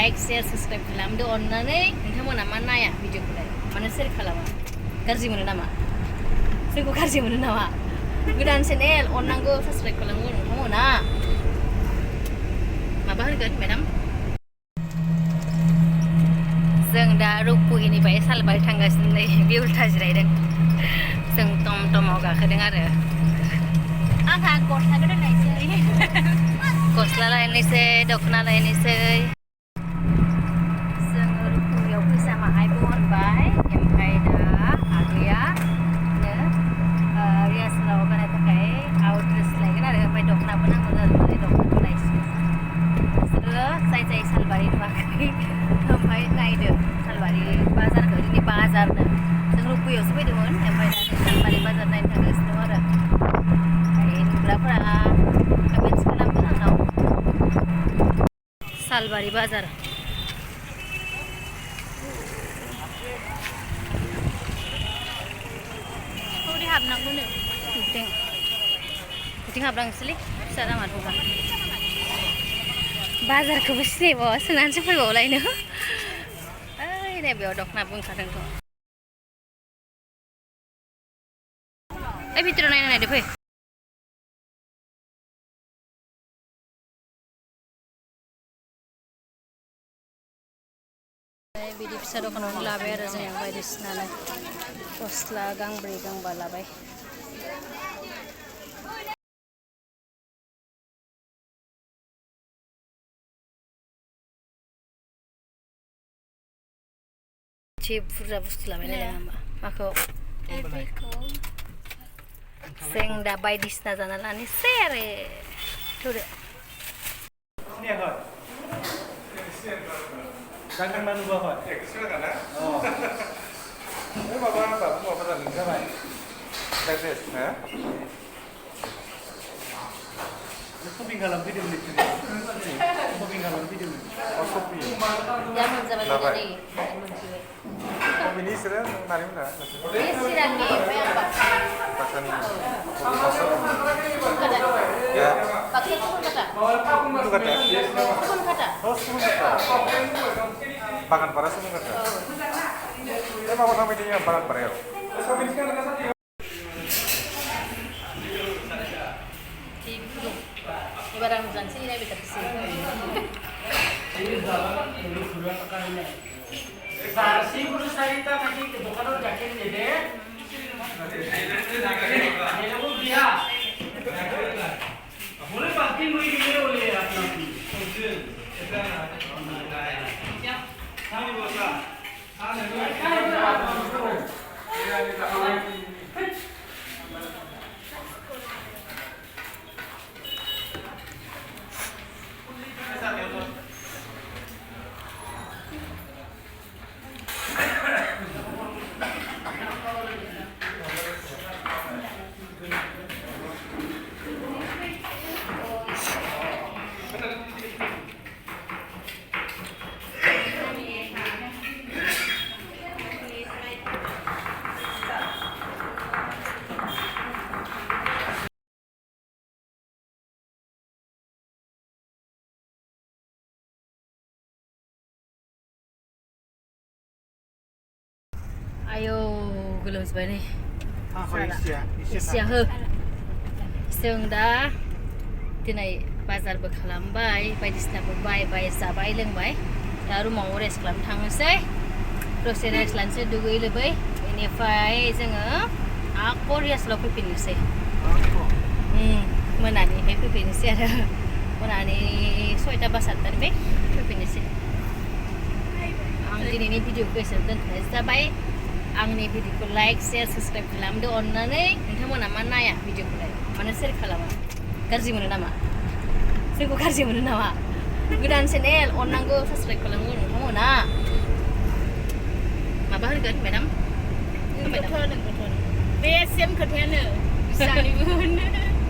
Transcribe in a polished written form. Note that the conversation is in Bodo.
लाइक शेयार साबस्क्राइब खालामदो अननानै नोंथांमोना मा नाया भिडिअखौलाय मानो शेयार खालामा गाज्रि मोनो नामा जोंखौ गाज्रि मोनो नामा गोदान चेनेल अननांगौ साबस्क्राइब खालामगौ नोंथांमोना माबा होनगोन मेडाम जों दा रुपुहिनिफ्राय सालबारि थांगासिनो नै बे उल्था जिरायदों जों टमटमाव गाखोदों आरो आंहा गस्ला गोदान लायनोसै गस्ला लायनोसै दख'ना लायनोसै जोङो रुपुहियाव फैसा माहायबो हरबाय ओमफ्राय दा आगैया रिहार्सेलाव गाननो थाखाय आउट ड्रेस लायगोन आरो ओमफ्राय दख'नाबो नांगौ जादों नालाय दख'नाखौ लायसिगोन बिसोरो जाय सालबारि नुवाखै ओमफ्राय नायदो सालबारि बाजारखौ दिनै बाजारनो जों रुपुहियावसो फैदोंमोन ओमफ्राय दा सालबारि बाजार नायनो थांगासिनो दं आरो ओमफ्राय नुग्राफोरा कमेन्ट्स खालामदों आंनाव सालबारि बाजार हाबनांगौनो बिथिं हाबलांनोसैलै फिसा लामा दंबा बाजारखौबो सिनायबावा सोंनानैसो फैबावलायनो ओइ नै बेयाव दख'नाबो ओंखारदोंथ' ओइ भितराव नायनो नायदो फै बिदि फिसा दखानावनो लाबाय आरो जों बायदिसिना गस्ला गांब्रै गांबा लाबाय एसे बुरजा बुस्थु लाबाय नालाय होमबा माखौ जों दा बायदिसिना जाना लानोसै आरो थुदो Ganteng mana gua kok? Ya kecil kan? Oh. Ini bapak tadi siapa? Tetes, ya? Itu pinggalan video ni. Itu pinggalan video ni. Oh, kopi. Jangan zaman ini. Kopi ni sering nari mana? Ini sirang ni, apa? Pasan. Ya. Pakai pun kata. Itu kata. Pun kata. Oh, pun kata. Pangan para semua kata. Ini bapak kami dia pangan para ya. Barang hujan sih ini bisa kesini. Sarsi guru sarita kaki ke dokanon jaket dede. Ini pun dia. Boleh pasti mau ini boleh apa-apa. Kami bosa. Ayo, belum sebenarnya. Isya. जों दा दिनै बाजारबो खालामबाय बायदिसिनाबो बायबाय जाबाय लोंबाय दा रुमाव रेस्ट खालामनो थांनोसै दसे रेस्ट लानोसै दुगै लोबै बेनिफ्राय जोङो आख' रिहार्सेलाव फैफिननोसै मोनानिफ्राय फैफिननोसै आरो मोनानि 6टा बा 7टानिफ्राय फैफिननोसै आं दिनैनि भिडिअखौ एसेयावनो दोनथ'नाय जाबाय आंनि भिडिअखौ लाइक शेयार साबस्क्राइब खालामदो अननानै नोंथांमोना मा नाया भिडिअखौलाय मानो शेयार खालामा गाज्रि मोनो नामा जोंखौ गाज्रि मोनो नामा गोदान चेनेल अननांगौ साबस्क्राइब खालामगौ नोंथांमोना माबा होनगोन मेडाम बे सेम खोथायानो बिसानिबो होनो